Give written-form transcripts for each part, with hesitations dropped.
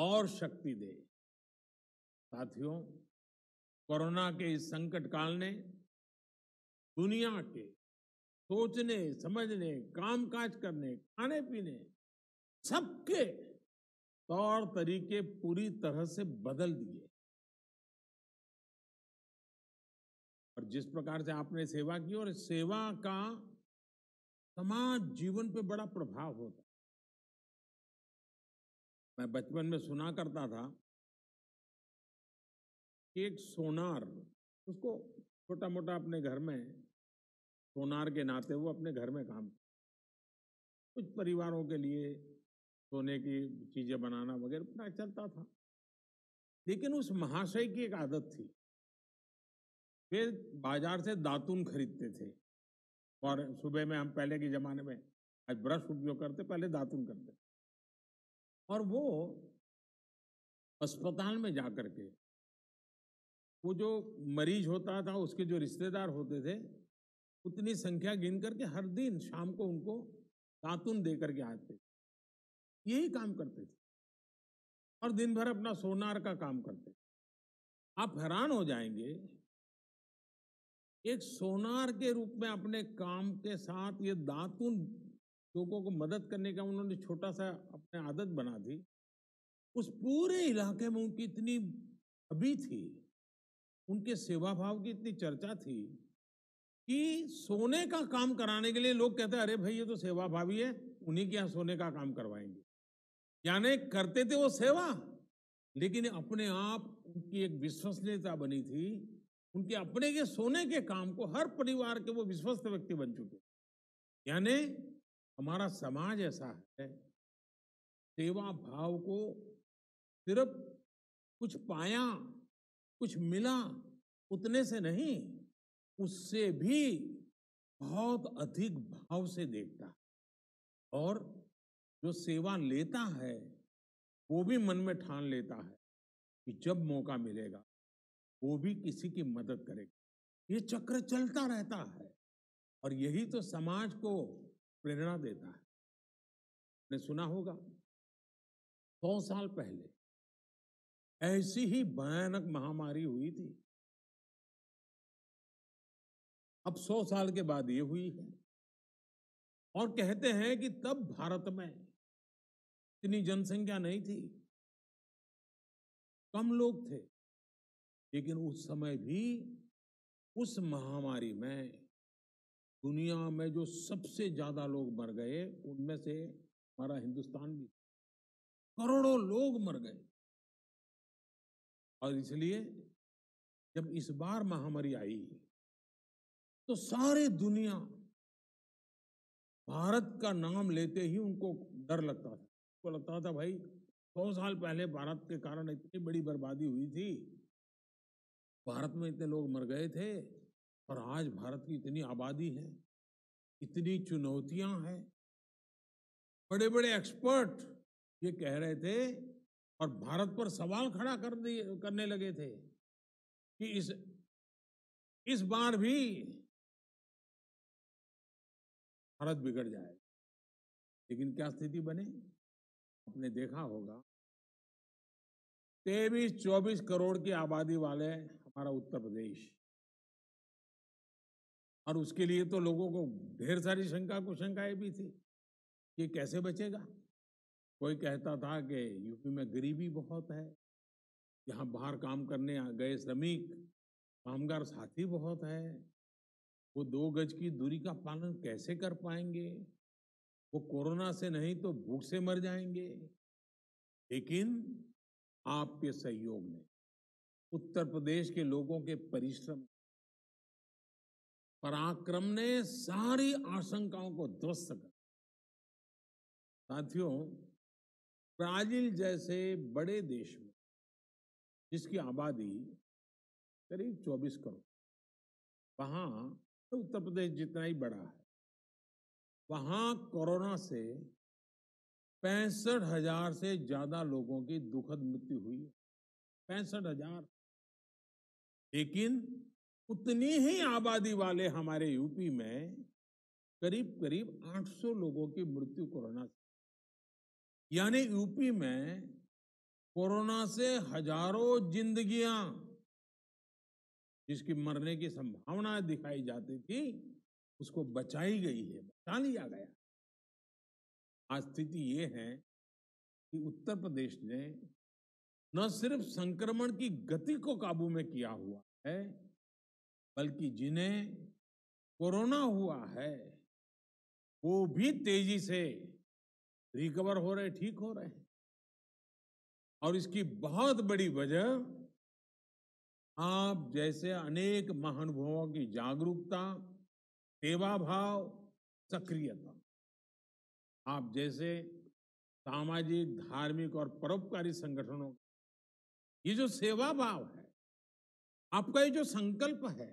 और शक्ति दे। साथियों, कोरोना के इस संकट काल ने दुनिया के सोचने, समझने, कामकाज करने, खाने पीने, सबके तौर तरीके पूरी तरह से बदल दिए। और जिस प्रकार से आपने सेवा की, और सेवा का समाज जीवन पे बड़ा प्रभाव होता है। मैं बचपन में सुना करता था कि एक सोनार, उसको छोटा मोटा अपने घर में सोनार के नाते वो अपने घर में काम, कुछ परिवारों के लिए सोने की चीजें बनाना वगैरह पता चलता था। लेकिन उस महाशय की एक आदत थी, वे बाजार से दातुन खरीदते थे। और सुबह में, हम पहले के जमाने में आज ब्रश उपयोग करते, पहले दातुन करते। और वो अस्पताल में जाकर के वो जो मरीज होता था, उसके जो रिश्तेदार होते थे, उतनी संख्या गिन करके हर दिन शाम को उनको दातुन दे करके आते। यही काम करते थे और दिन भर अपना सोनार का काम करते। आप हैरान हो जाएंगे, एक सोनार के रूप में अपने काम के साथ ये दातुन लोगों को मदद करने का उन्होंने छोटा सा अपने आदत बना दी। उस पूरे इलाके में उनकी इतनी छवि थी, उनके सेवा भाव की इतनी चर्चा थी कि सोने का काम कराने के लिए लोग कहते, अरे भाई ये तो सेवा भावी है, उन्हीं के यहाँ सोने का काम करवाएंगे। यानी करते थे वो सेवा, लेकिन अपने आप उनकी एक विश्वसनीयता बनी थी। उनके अपने के सोने के काम को हर परिवार के वो विश्वस्त व्यक्ति बन चुके। यानी हमारा समाज ऐसा है, सेवा भाव को सिर्फ कुछ पाया, कुछ मिला, उतने से नहीं, उससे भी बहुत अधिक भाव से देखता है। और जो सेवा लेता है वो भी मन में ठान लेता है कि जब मौका मिलेगा वो भी किसी की मदद करेगा। ये चक्र चलता रहता है और यही तो समाज को प्रेरणा देता है। आपने सुना होगा 100 साल पहले ऐसी ही भयानक महामारी हुई थी। अब 100 साल के बाद ये हुई है। और कहते हैं कि तब भारत में इतनी जनसंख्या नहीं थी, कम लोग थे, लेकिन उस समय भी उस महामारी में दुनिया में जो सबसे ज्यादा लोग मर गए, उनमें से हमारा हिंदुस्तान भी, करोड़ों लोग मर गए। और इसलिए जब इस बार महामारी आई तो सारी दुनिया भारत का नाम लेते ही उनको डर लगता था। उनको लगता था भाई 100 साल पहले भारत के कारण इतनी बड़ी बर्बादी हुई थी, भारत में इतने लोग मर गए थे, और आज भारत की इतनी आबादी है, इतनी चुनौतियां हैं। बड़े बड़े एक्सपर्ट ये कह रहे थे और भारत पर सवाल खड़ा करने लगे थे कि इस बार भी भारत बिगड़ जाए। लेकिन क्या स्थिति बने, आपने देखा होगा, 23-24 करोड़ की आबादी वाले हमारा उत्तर प्रदेश, और उसके लिए तो लोगों को ढेर सारी कुशंकाएं भी थी कि कैसे बचेगा। कोई कहता था कि यूपी में गरीबी बहुत है, यहाँ बाहर काम करने गए श्रमिक कामगार साथी बहुत है, वो 2 गज की दूरी का पालन कैसे कर पाएंगे, वो कोरोना से नहीं तो भूख से मर जाएंगे। लेकिन आपके सहयोग ने, उत्तर प्रदेश के लोगों के परिश्रम, पराक्रम ने सारी आशंकाओं को ध्वस्त कर। साथियों, ब्राजील जैसे बड़े देश में जिसकी आबादी करीब 24 करोड़, वहां तो उत्तर प्रदेश जितना ही बड़ा है, वहां कोरोना से 65,000 से ज्यादा लोगों की दुखद मृत्यु हुई है। 65,000। लेकिन उतनी ही आबादी वाले हमारे यूपी में करीब करीब 800 लोगों की मृत्यु कोरोना से। यानी यूपी में कोरोना से हजारों जिंदगियां जिसकी मरने की संभावना दिखाई जाती थी, उसको बचाई गई है, बचा लिया गया। आज स्थिति ये है कि उत्तर प्रदेश ने न सिर्फ संक्रमण की गति को काबू में किया हुआ है, बल्कि जिन्हें कोरोना हुआ है वो भी तेजी से रिकवर हो रहे, ठीक हो रहे हैं। और इसकी बहुत बड़ी वजह आप जैसे अनेक महानुभावों की जागरूकता, सेवा भाव, सक्रियता, आप जैसे सामाजिक, धार्मिक और परोपकारी संगठनों, ये जो सेवा भाव है, आपका ये जो संकल्प है,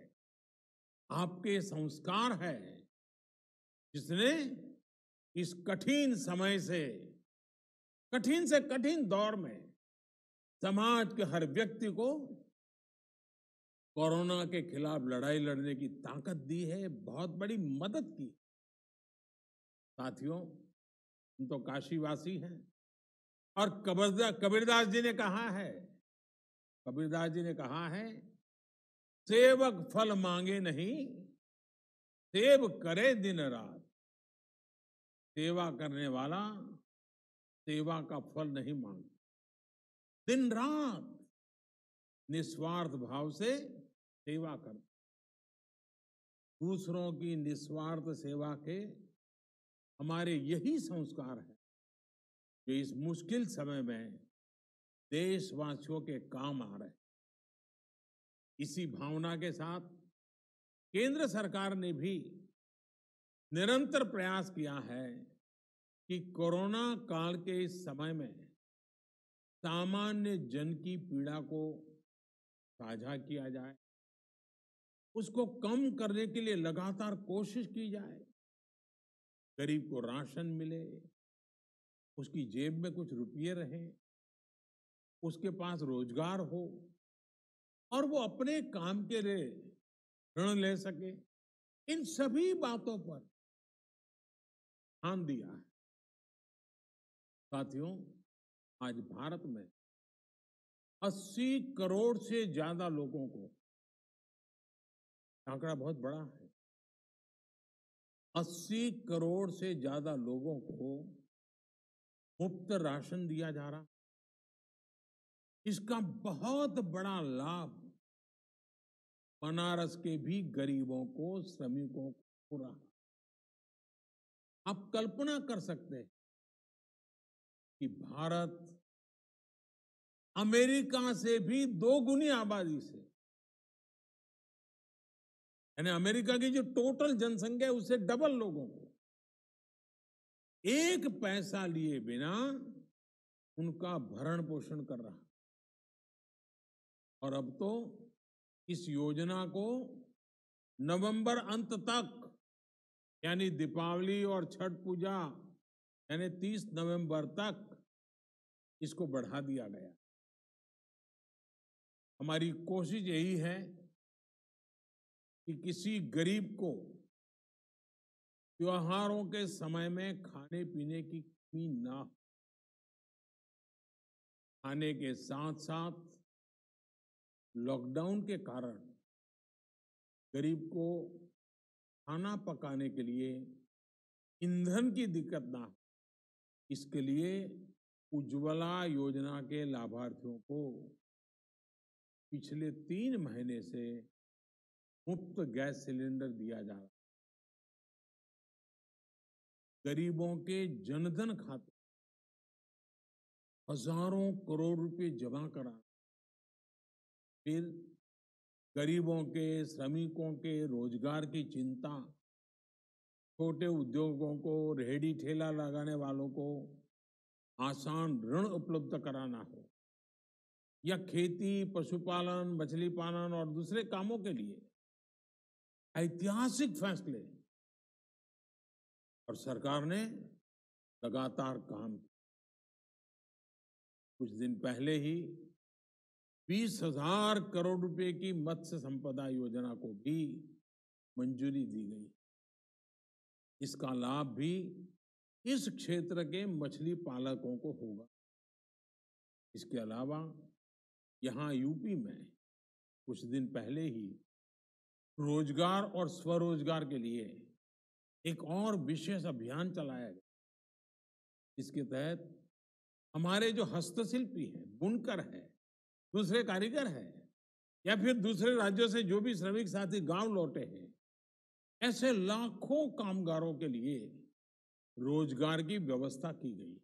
आपके संस्कार है, जिसने इस कठिन समय से कठिन दौर में समाज के हर व्यक्ति को कोरोना के खिलाफ लड़ाई लड़ने की ताकत दी है, बहुत बड़ी मदद की। साथियों, हम तो काशीवासी हैं और कबीरदास जी ने कहा है, कबीरदास जी ने कहा है, सेवक फल मांगे नहीं, सेव करे दिन रात। सेवा करने वाला सेवा का फल नहीं मांगता, दिन रात निस्वार्थ भाव से सेवा करता। दूसरों की निस्वार्थ सेवा के हमारे यही संस्कार है जो इस मुश्किल समय में देशवासियों के काम आ रहे हैं। इसी भावना के साथ केंद्र सरकार ने भी निरंतर प्रयास किया है कि कोरोना काल के इस समय में सामान्य जन की पीड़ा को साझा किया जाए, उसको कम करने के लिए लगातार कोशिश की जाए। गरीब को राशन मिले, उसकी जेब में कुछ रुपये रहें, उसके पास रोजगार हो और वो अपने काम के लिए ऋण ले सके। इन सभी बातों पर ध्यान दिया है। साथियों, आज भारत में 80 करोड़ से ज्यादा लोगों को, आंकड़ा बहुत बड़ा है, 80 करोड़ से ज्यादा लोगों को मुफ्त राशन दिया जा रहा। इसका बहुत बड़ा लाभ बनारस के भी गरीबों को, श्रमिकों को हो रहा। आप कल्पना कर सकते हैं कि भारत अमेरिका से भी 2 गुनी आबादी से, यानी अमेरिका की जो टोटल जनसंख्या है उससे डबल लोगों को एक पैसा लिए बिना उनका भरण पोषण कर रहा। और अब तो इस योजना को नवंबर अंत तक, यानी दीपावली और छठ पूजा यानी 30 नवंबर तक इसको बढ़ा दिया गया। हमारी कोशिश यही है कि किसी गरीब को त्योहारों के समय में खाने पीने की कमी ना हो। खाने के साथ साथ लॉकडाउन के कारण गरीब को खाना पकाने के लिए ईंधन की दिक्कत ना हो, इसके लिए उज्ज्वला योजना के लाभार्थियों को पिछले 3 महीने से मुफ्त गैस सिलेंडर दिया जा रहा। गरीबों के जनधन खाते हजारों करोड़ रुपए जमा करा, फिर गरीबों के, श्रमिकों के रोजगार की चिंता, छोटे उद्योगों को, रेहड़ी ठेला लगाने वालों को आसान ऋण उपलब्ध कराना हो, या खेती, पशुपालन, मछली पालन और दूसरे कामों के लिए ऐतिहासिक फैसले, और सरकार ने लगातार काम किया। कुछ दिन पहले ही 20,000 करोड़ रुपए की मत्स्य संपदा योजना को भी मंजूरी दी गई। इसका लाभ भी इस क्षेत्र के मछली पालकों को होगा। इसके अलावा यहाँ यूपी में कुछ दिन पहले ही रोजगार और स्वरोजगार के लिए एक और विशेष अभियान चलाया गया। इसके तहत हमारे जो हस्तशिल्पी हैं, बुनकर हैं, दूसरे कारीगर हैं, या फिर दूसरे राज्यों से जो भी श्रमिक साथी गांव लौटे हैं, ऐसे लाखों कामगारों के लिए रोजगार की व्यवस्था की गई।